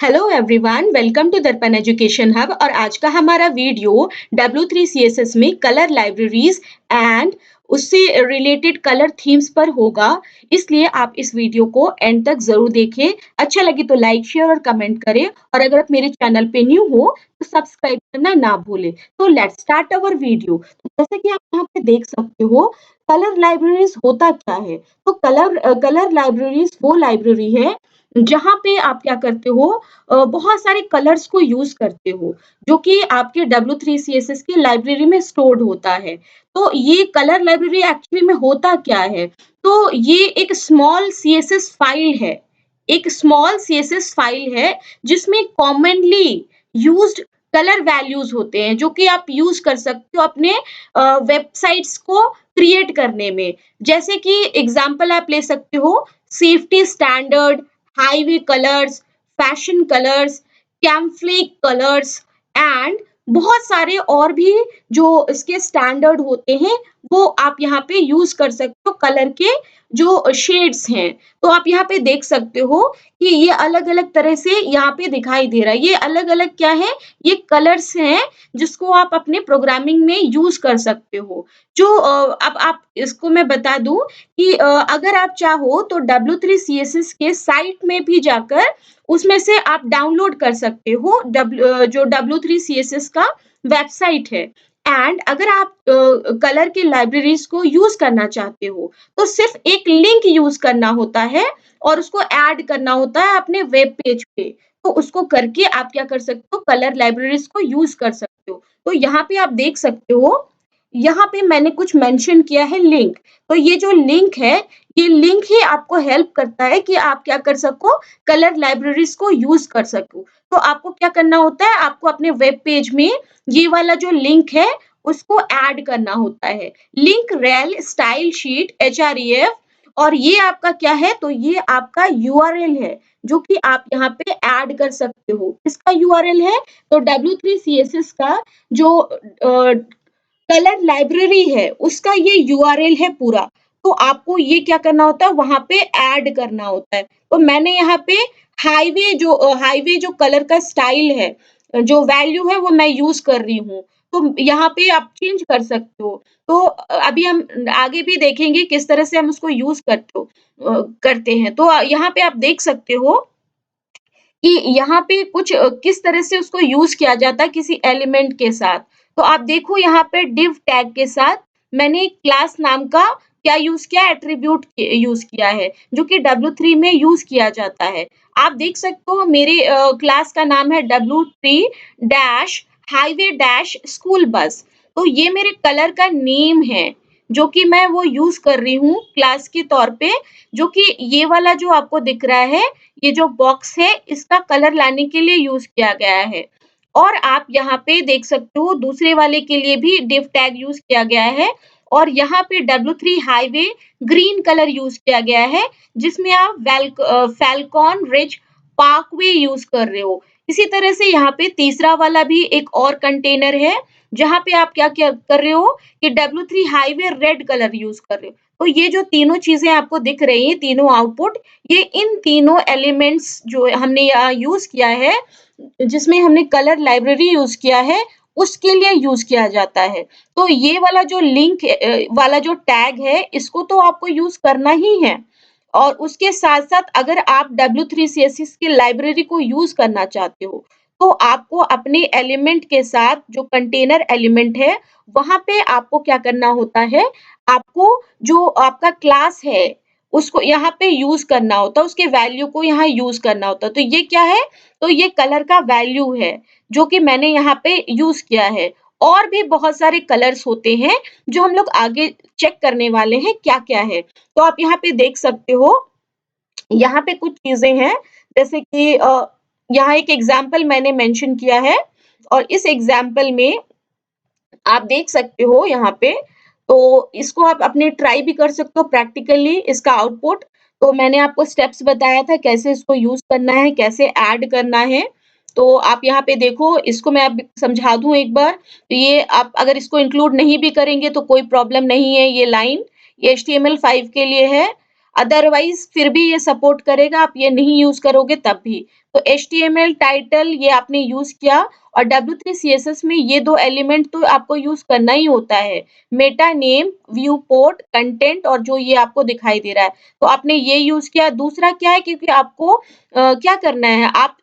Hello everyone, welcome to दर्पण education hub और आज का हमारा वीडियो W3 CSS में कलर लाइब्रेरीज एंड उससे रिलेटेड कलर थीम्स पर होगा। इसलिए आप इस वीडियो को एंड तक जरूर देखें। अच्छा लगे तो लाइक शेयर और कमेंट करें और अगर आप मेरे चैनल पे न्यू हो तो सब्सक्राइब करना ना भूलें। तो लेट्स स्टार्ट अवर वीडियो। तो जैसे कि आप यहाँ पे देख सकते हो, कलर लाइब्रेरीज होता क्या है। तो कलर लाइब्रेरीज वो लाइब्रेरी है जहाँ पे आप क्या करते हो, बहुत सारे कलर्स को यूज करते हो जो कि आपके W3 CSS की लाइब्रेरी में स्टोर्ड होता है। तो ये कलर लाइब्रेरी एक्चुअली में होता क्या है? तो ये एक स्मॉल सीएसएस फाइल है। एक स्मॉल सीएसएस फाइल है जिसमें कॉमनली यूज्ड कलर वैल्यूज होते हैं जो कि आप यूज कर सकते हो अपने वेबसाइट्स को क्रिएट करने में। जैसे कि एग्जांपल आप ले सकते हो, safety standard, highway colours, fashion colours, camouflage colours and बहुत सारे और भी जो इसके स्टैंडर्ड होते हैं, वो आप यहाँ पे यूज कर सकते हो कलर के जो शेड्स हैं। तो आप यहाँ पे देख सकते हो कि ये अलग-अलग तरह से यहाँ पे दिखाई दे रहा है। ये अलग-अलग क्या है? ये कलर्स हैं जिसको आप अपने प्रोग्रामिंग में यूज कर सकते हो। जो अब आप इसको मैं बता दूं कि अगर आप चाहो तो W3 CSS के साइट में भी जाकर उसमें से आप डाउनलोड कर सकते हो। जो W3 CSS का वेबसाइट है। एंड अगर आप कलर की लाइब्रेरीज को यूज करना चाहते हो तो सिर्फ एक लिंक यूज करना होता है और उसको ऐड करना होता है अपने वेब पेज पे। तो उसको करके आप क्या कर सकते हो, कलर लाइब्रेरीज को यूज कर सकते हो। तो यहाँ पे आप देख सकते हो, यहाँ पे मैंने कुछ मेंशन किया है लिंक। तो ये जो लिंक है, ये लिंक ही आपको हेल्प करता है कि आप क्या कर सको, कलर लाइब्रेरीज को यूज कर सको। तो आपको क्या करना होता है, आपको अपने वेब पेज में ये वाला जो लिंक है उसको ऐड करना होता है। Link rail style sheet HREF। और ये आपका क्या है, तो ये आपका यूआरएल है जो कि आप यहाँ पे ऐड कर सकते हो। इसका यूआरएल है, तो W3 CSS का जो कलर लाइब्रेरी है उसका ये यूआरएल है पूरा। तो आपको ये क्या करना होता है, वहां पे ऐड करना होता है। तो मैंने यहाँ पे हाईवे जो कलर का स्टाइल है, जो वैल्यू है वो मैं यूज कर रही हूँ। तो यहाँ पे आप चेंज कर सकते हो। तो अभी हम आगे भी देखेंगे किस तरह से हम उसको यूज करते हैं। तो यहाँ पे आप देख सकते हो कि यहाँ पे कुछ किस तरह से उसको यूज किया जाता है किसी एलिमेंट के साथ। तो आप देखो यहाँ पे डिव टैग के साथ मैंने क्लास नाम का क्या यूज किया, एट्रीब्यूट यूज किया है जो कि W3 में यूज किया जाता है। आप देख सकते हो मेरे क्लास का नाम है W3 dash highway dash school bus. तो ये मेरे कलर का नेम है जो कि मैं वो यूज कर रही हूँ क्लास के तौर पे। जो कि ये वाला जो आपको दिख रहा है, ये जो बॉक्स है इसका कलर लाने के लिए यूज किया गया है। और आप यहाँ पे देख सकते हो दूसरे वाले के लिए भी डिव टैग यूज किया गया है। और यहाँ पे W3 highway green colour use किया गया है जिसमें आप फैल्कॉन रिज पार्कवे यूज कर रहे हो। इसी तरह से यहाँ पे तीसरा वाला भी एक और कंटेनर है जहाँ पे आप क्या क्या कर रहे हो कि W3 highway red colour use कर रहे हो। तो ये जो तीनों चीजें आपको दिख रही हैं, तीनों आउटपुट, ये इन तीनों एलिमेंट्स जो हमने यहाँ यूज किया है, जिसमें हमने कलर लाइब्रेरी यूज किया है, उसके लिए यूज किया जाता है। तो ये वाला जो लिंक वाला जो टैग है, इसको तो आपको यूज करना ही है। और उसके साथ साथ अगर आप W3 CSS की लाइब्रेरी को यूज करना चाहते हो, तो आपको अपने एलिमेंट के साथ जो कंटेनर एलिमेंट है, वहां पे आपको क्या करना होता है, आपको जो आपका क्लास है उसको यहाँ पे यूज करना होता है, उसके वैल्यू को यहाँ यूज करना होता है। तो ये क्या है, तो ये कलर का वैल्यू है जो कि मैंने यहाँ पे यूज किया है। और भी बहुत सारे कलर्स होते हैं जो हम लोग आगे चेक करने वाले हैं क्या क्या है। तो आप यहाँ पे देख सकते हो, यहाँ पे कुछ चीजें हैं जैसे कि यहाँ एक एग्जाम्पल मैंने मेंशन किया है और इस एग्जाम्पल में आप देख सकते हो यहाँ पे। तो इसको आप अपने ट्राई भी कर सकते हो प्रैक्टिकली इसका आउटपुट। तो मैंने आपको स्टेप्स बताया था कैसे इसको यूज करना है, कैसे ऐड करना है। तो आप यहाँ पे देखो, इसको मैं अब समझा दूं एक बार। तो ये आप अगर इसको इंक्लूड नहीं भी करेंगे तो कोई प्रॉब्लम नहीं है। ये लाइन ये HTML5 के लिए है। अदरवाइज़ फिर भी ये सपोर्ट करेगा, आप ये नहीं यूज़ करोगे तब भी। तो एचटीएमएल, टाइटल ये आपने यूज़ किया और डब्ल्यू3 सीएसएस में ये 2 एलिमेंट तो आपको यूज़ करना ही होता है। Meta name, view port, content और जो ये आपको दिखाई दे रहा है, तो आपने ये यूज़ किया। दूसरा क्या है क्योंकि आपको क्या करना है आप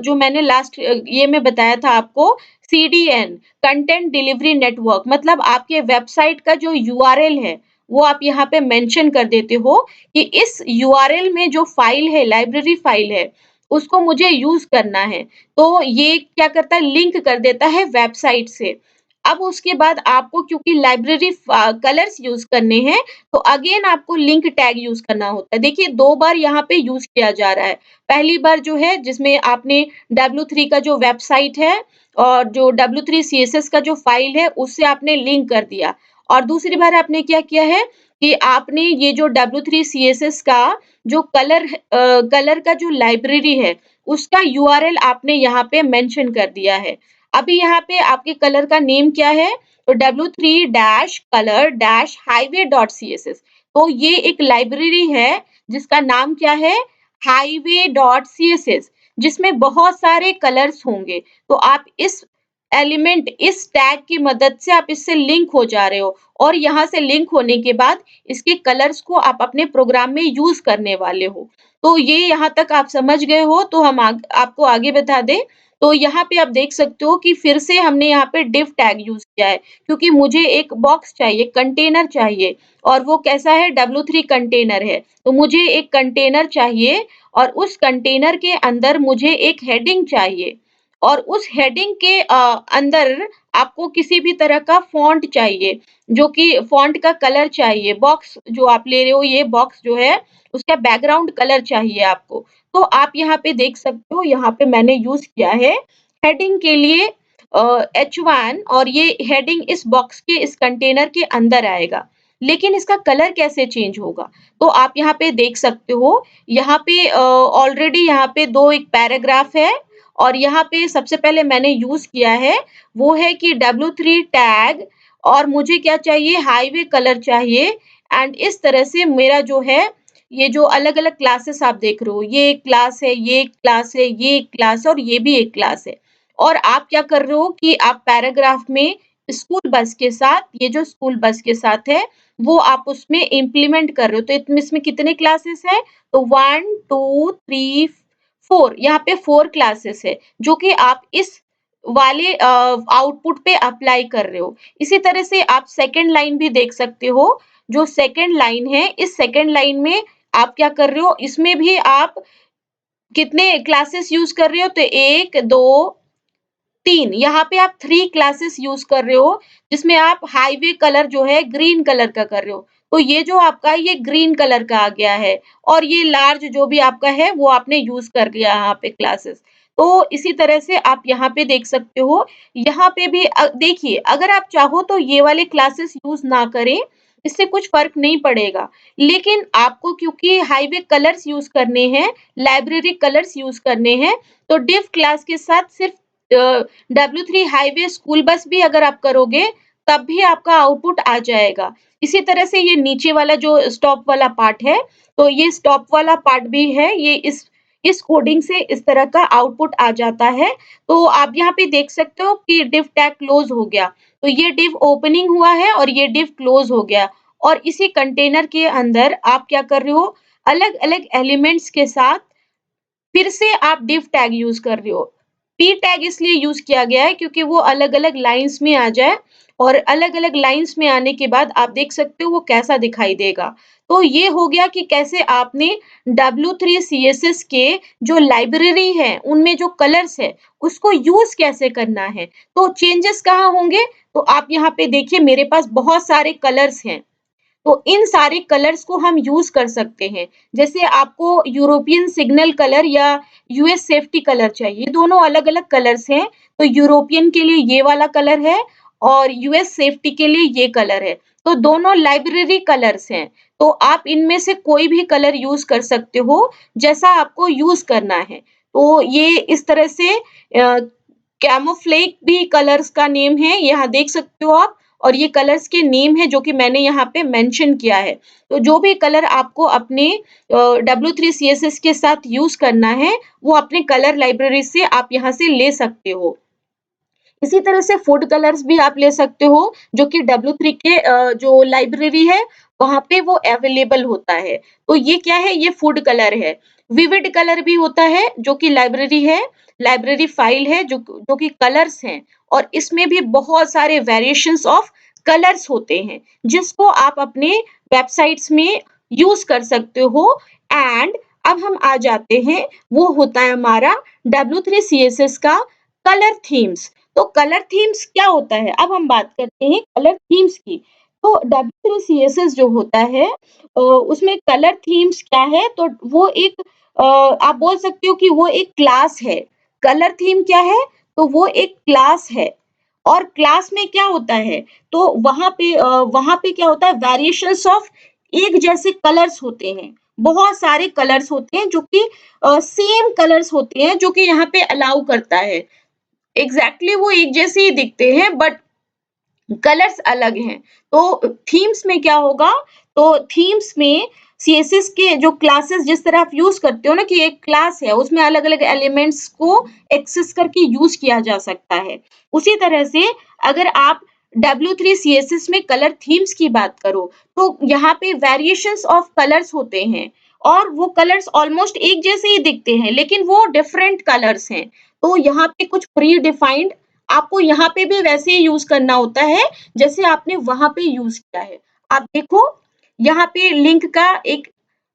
जो मैंने लास्ट ये में बताया था आपको सीडीएन, कंटेंट डिलीवरी नेटवर्क मतलब आपके वेबसाइट का जो यूआरएल है, वो आप यहाँ पे मेंशन कर देते हो कि इस यूआरएल में जो फाइल है, लाइब्रेरी फाइल है, उसको मुझे यूज़ करना है। तो ये क्या करता है लिंक कर देता है वेबसाइट से। अब उसके बाद आपको क्योंकि लाइब्रेरी कलर्स यूज़ करने हैं, तो अगेन आपको लिंक टैग यूज़ करना होता है। देखिए 2 बार यहाँ पे यूज़ किया जा रहा है। पहली बार जो है जिसमें आपने W3 का जो वेबसाइट है और जो W3 सीएसएस का जो फाइल है, उससे आपने लिंक कर दिया। और दूसरी बार आपने क्या किया है कि आपने ये जो W3 सीएसएस का जो कलर का जो लाइब्रेरी है, उसका यूआरएल आपने यहाँ पे मेंशन कर दिया है। अभी यहाँ पे आपके कलर का नेम क्या है? तो w3-color-highway.css तो ये एक लाइब्रेरी है जिसका नाम क्या है? highway.css जिसमें बहुत सारे कलर्स होंगे। तो आप इस एलिमेंट इस टैग की मदद से आप इससे लिंक हो जा रहे हो और यहाँ से लिंक होने के बाद इसके कलर्स को आप अपने प्रोग्राम में यूज़ करने वाले हो। तो ये यहाँ तक आप समझ गए हो तो हम आपको आगे बता दें तो यहाँ पे आप देख सकते हो कि फिर से हमने यहाँ पे डिव टैग यूज़ किया है क्योंकि मुझे एक बॉक्स चाहिए, कंटेनर चाहिए और वो कैसा है W3 कंटेनर है। तो मुझे एक कंटेनर चाहिए और उस कंटेनर के अंदर मुझे एक हेडिंग चाहिए और उस हेडिंग के अंदर आपको किसी भी तरह का फ़ॉन्ट चाहिए, जो कि फ़ॉन्ट का कलर चाहिए। बॉक्स जो आप ले रहे हो ये बॉक्स जो है उसका बैकग्राउंड कलर चाहिए आपको। तो आप यहाँ पे देख सकते हो यहाँ पे मैंने यूज़ किया है हेडिंग के लिए H1 और ये हेडिंग इस बॉक्स के इस कंटेनर के अंदर आएगा। लेकिन इसका कलर कैसे चेंज होगा? तो आप यहाँ पे देख सकते हो, यहाँ पे ऑलरेडी यहाँ पे 2 एक पैराग्राफ है और यहाँ पे सबसे पहले मैंने यूज़ किया है, वो है कि W3 टैग और मुझे क्या चाहिए हाईवे कलर चाहिए एंड इस तरह से मेरा जो है ये जो अलग-अलग क्लासेस आप देख रहे हो, ये एक क्लास है, ये एक क्लास है, ये एक क्लास है और ये भी एक क्लास है। और आप क्या कर रहे हो कि आप पैराग्राफ में स्कूल बस के साथ ये जो स्कूल बस के साथ है, वो आप उसमें इम्प्लीमेंट कर रहे हो। तो इसमें कितने क्लासेस हैं? तो 1, 2, 3, 4 यहाँ पे 4 क्लासेस है, जो कि आप इस वाले आउटपुट पे अप्लाई कर रहे हो। इसी तरह से आप सेकंड लाइन भी देख सकते हो, जो सेकंड लाइन है, इस सेकंड लाइन में आप क्या कर रहे हो, इसमें भी आप कितने क्लासेस यूज़ कर रहे हो? तो 1, 2, 3 यहाँ पे आप 3 क्लासेस यूज़ कर रहे हो, जिसमें आप हाईवे कलर जो है ग्रीन कलर का कर रहे हो। तो ये जो आपका ये ग्रीन कलर का आ गया है और ये लार्ज जो भी आपका है वो आपने यूज़ कर लिया यहाँ पे क्लासेस। तो इसी तरह से आप यहाँ पे देख सकते हो, यहाँ पे भी देखिए अगर आप चाहो तो ये वाले क्लासेस यूज़ ना करें, इससे कुछ फ़र्क नहीं पड़ेगा। लेकिन आपको क्योंकि हाईवे कलर्स यूज़ करने हैं, लाइब्रेरी कलर्स यूज़ करने हैं, तो डिव क्लास के साथ सिर्फ W3 हाईवे स्कूल बस भी अगर आप करोगे, तब भी आपका आउटपुट आ जाएगा। इसी तरह से ये नीचे वाला जो स्टॉप वाला पार्ट है, तो ये स्टॉप वाला पार्ट भी है, ये इस कोडिंग से इस तरह का आउटपुट आ जाता है। तो आप यहाँ पे देख सकते हो कि डिव टैग क्लोज़ हो गया। तो ये डिव ओपनिंग हुआ है और ये डिव क्लोज़ हो गया और इसी कंटेनर के अंदर आप क्या कर रहे हो, अलग-अलग एलिमेंट्स के साथ फिर से आप डिव टैग यूज़ कर रहे हो। पी टैग इसलिए यूज़ किया गया है क्योंकि वो अलग-अलग लाइन्स में आ जाए और अलग-अलग लाइन्स में आने के बाद आप देख सकते हो वो कैसा दिखाई देगा। तो ये हो गया कि कैसे आपने W3 सीएसएस के जो लाइब्रेरी है, उनमें जो कलर्स है, उसको यूज़ कैसे करना है। तो चेंजेस कहाँ होंगे? तो आप यहाँ पे देखिए मेरे पास बहुत सारे कलर्स हैं। तो इन सारे कलर्स को हम यूज़ कर सकते हैं। जैसे आपको यूरोपियन सिग्नल कलर या यूएस सेफ्टी कलर चाहिए, ये दोनों अलग-अलग कलर्स हैं। तो यूरोपियन के लिए ये वाला कलर है और यूएस सेफ्टी के लिए ये कलर है। तो दोनों लाइब्रेरी कलर्स हैं। तो आप इनमें से कोई भी कलर यूज़ कर सकते हो, जैसा आपको यूज़ करना है। तो ये इस तरह से कैमोफ्लेज भी कलर्स का नेम है, यहाँ देख सकते हो आप और ये कलर्स के नेम है जो कि मैंने यहाँ पे मेंशन किया है। तो जो भी कलर आपको अपने W3 CSS के साथ यूज़ करना है, वो अपने कलर लाइब्रेरी से आप यहाँ से ले सकते हो। इसी तरह से फूड कलर्स भी आप ले सकते हो, जो कि W3 के जो लाइब्रेरी है, वहाँ पे वो अवेलेबल होता है। तो ये क्या है? ये फूड कलर है। विविड कलर भी होता है, जो कि लाइब्रेरी है, लाइब्रेरी फाइल है, जो कि कलर्स हैं और इसमें भी बहुत सारे वेरिएशंस ऑफ कलर्स होते हैं, जिसको आप अपने वेबसाइट्स में यूज़ कर सकते हो। एंड अब हम आ जाते हैं, वो होता है हमारा W3 CSS का कलर थीम्स। तो कलर थीम्स क्या होता है? अब हम बात करते हैं कलर थीम्स की। तो W3CSS जो होता है उसमें कलर थीम्स क्या है? तो वो एक आप बोल सकते हो कि वो एक क्लास है। कलर थीम क्या है? तो वो एक क्लास है। और क्लास में क्या होता है? तो वहाँ पे क्या होता है? वेरिएशंस ऑफ एक जैसे कलर्स होते हैं। बहुत सारे कलर्स होते हैं जो कि सेम कलर्स होते हैं जो कि यहाँ पे अलाउ करता है। एग्जैक्टली वो एक जैसे ही दिखते हैं बट कलर्स अलग हैं। तो थीम्स में क्या होगा? तो थीम्स में सीएसएस के जो क्लासेस जिस तरह आप यूज करते हो ना कि एक क्लास है उसमें अलग अलग एलिमेंट्स को एक्सेस करके यूज किया जा सकता है। उसी तरह से अगर आप W3 CSS में कलर थीम्स की बात करो तो यहाँ पे वेरिएशंस ऑफ कलर्स होते हैं और वो कलर्स ऑलमोस्ट एक जैसे ही दिखते हैं लेकिन वो डिफरेंट कलर्स हैं। तो यहाँ पे कुछ प्री डिफाइंड आपको यहाँ पे भी वैसे ही यूज करना होता है जैसे आपने वहां पे यूज किया है। आप देखो यहाँ पे लिंक का एक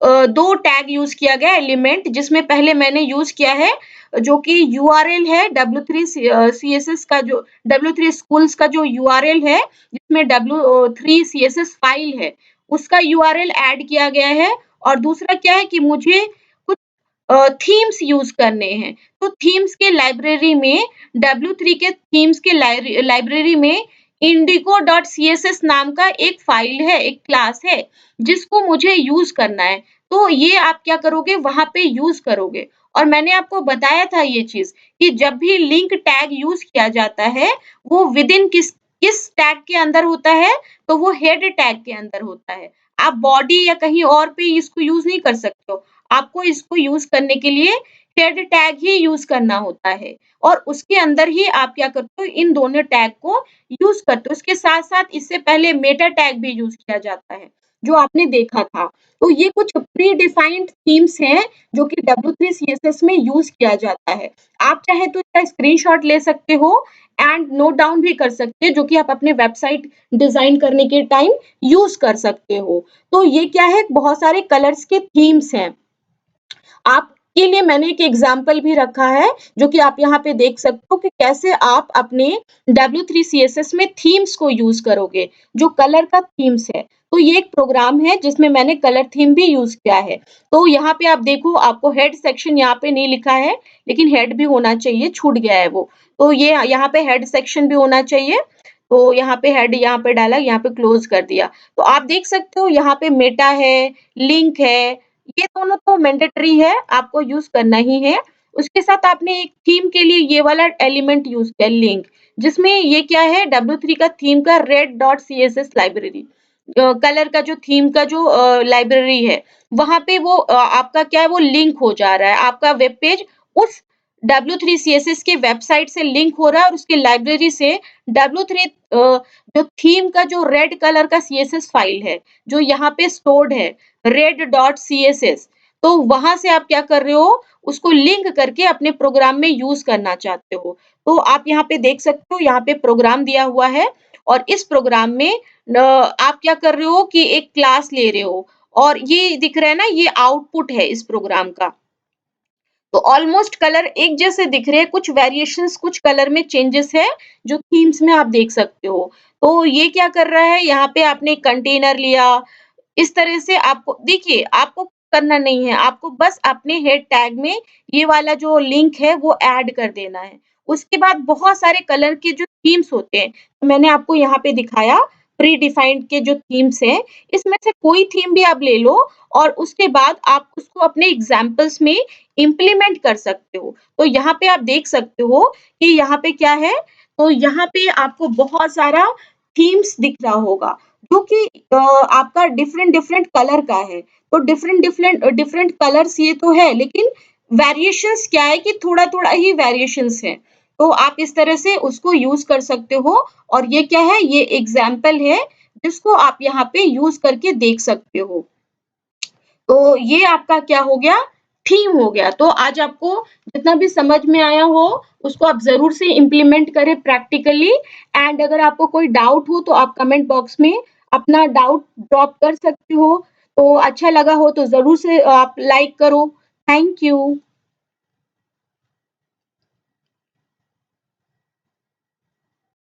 दो टैग यूज किया गया एलिमेंट जिसमें पहले मैंने यूज किया है जो कि यूआरएल है W3 CSS का जो W3 स्कूल्स का जो यूआरएल है जिसमें W3 CSS फाइल है उसका यूआरएल ऐड किया गया है। और दूसरा क्या है कि मुझे कुछ थीम्स यूज करने हैं। तो थीम्स के लाइब्रेरी में W3 के थीम्स के लाइब्रेरी में indigo.css नाम का एक फाइल है, एक क्लास है, जिसको मुझे यूज करना है। तो ये आप क्या करोगे वहां पे यूज करोगे। और मैंने आपको बताया था ये चीज कि जब भी लिंक टैग यूज किया जाता है वो विद इन किस किस टैग के अंदर होता है? तो वो हेड टैग के अंदर होता है। आप बॉडी या कहीं और पे इसको यूज नहीं कर सकते हो। आपको इसको यूज करने के लिए हेड टैग ही यूज करना होता है और उसके अंदर ही आप क्या करते हो इन दोनों टैग को यूज करते हो। उसके साथ-साथ इससे पहले मेटा टैग भी यूज किया जाता है, जो आपने देखा था। तो ये कुछ प्री डिफाइंड थीम्स हैं जो कि W3 CSS में यूज किया जाता है। आप चाहे तो इसका स्क्रीनशॉट ले सकते हो एंड नोट डाउन भी कर सकते हैं जो कि आप अपने वेबसाइट डिजाइन करने के टाइम यूज कर सकते हो। तो ये क्या है बहुत सारे कलर्स के थीम्स हैं। आपके लिए मैंने एक एग्जाम्पल भी रखा है जो कि आप यहाँ पे देख सकते हो कि कैसे आप अपने W3 CSS में थीम्स को यूज करोगे जो कलर का थीम्स है। तो ये एक प्रोग्राम है जिसमें मैंने कलर थीम भी यूज किया है। तो यहाँ पे आप देखो आपको हेड सेक्शन यहाँ पे नहीं लिखा है लेकिन हेड भी होना चाहिए, छूट गया है वो। तो ये यहाँ पे हेड सेक्शन भी होना चाहिए। तो यहाँ पे हेड यहाँ पे डाला, यहाँ पे क्लोज कर दिया। तो आप देख सकते हो यहाँ पे मेटा है, लिंक है, ये दोनों तो मैंडेटरी है, आपको यूज़ करना ही है। उसके साथ आपने एक थीम के लिए ये वाला एलिमेंट यूज़ किया लिंक, जिसमें ये क्या है W3 का थीम का red dot CSS library colour का जो थीम का जो लाइब्रेरी है, वहाँ पे वो आपका क्या है वो लिंक हो जा रहा है। आपका वेब पेज उस W3 CSS के वेबसाइट से लिंक हो रहा है और उसकी लाइब्रेरी से W3 जो थीम का जो रेड कलर का CSS फाइल है, जो यहाँ पे स्टोर्ड है red.css तो वहां से आप क्या कर रहे हो उसको लिंक करके अपने प्रोग्राम में यूज करना चाहते हो। तो आप यहाँ पे देख सकते हो यहाँ पे प्रोग्राम दिया हुआ है और इस प्रोग्राम में आप क्या कर रहे हो कि एक क्लास ले रहे हो और ये दिख रहा है ना ये आउटपुट है इस प्रोग्राम का। तो ऑलमोस्ट कलर एक जैसे दिख रहे हैं, कुछ वेरिएशंस कुछ कलर में चेंजेस है जो थीम्स में आप देख सकते हो। तो ये क्या कर रहा है यहाँ पे आपने कंटेनर लिया इस तरह से आपको देखिए आपको करना नहीं है, आपको बस अपने हेड टैग में ये वाला जो लिंक है वो ऐड कर देना है। उसके बाद बहुत सारे कलर के जो थीम्स होते हैं, तो मैंने आपको यहाँ पे दिखाया प्री डिफाइंड के जो थीम्स हैं, इसमें से कोई थीम भी आप ले लो और उसके बाद आप उसको अपने एग्जाम्पल्स में इम्प्लीमेंट कर सकते हो। तो यहाँ पे आप देख सकते हो कि यहाँ पे क्या है, तो यहाँ पे आपको बहुत सारा थीम्स दिख रहा होगा जो कि आपका डिफरेंट डिफरेंट कलर का है। तो डिफरेंट कलर्स ये तो है, लेकिन वेरिएशंस क्या है कि थोड़ा-थोड़ा ही वेरिएशंस है। तो आप इस तरह से उसको यूज़ कर सकते हो और ये क्या है, ये एग्ज़ाम्पल है जिसको आप यहाँ पे यूज़ करके देख सकते हो। तो ये आपका क्या हो गया, थीम हो गया। तो आज आपको जितना भी समझ में आया हो उसको आप ज़रूर से इम्प्लीमेंट करें प्रैक्टिकली। एंड अगर आपको कोई डाउट हो तो आप कमेंट बॉक्स में अपना डाउट ड्रॉप कर सकते हो। तो अच्छा लगा हो तो ज़रूर से आप लाइक करो। Thank you.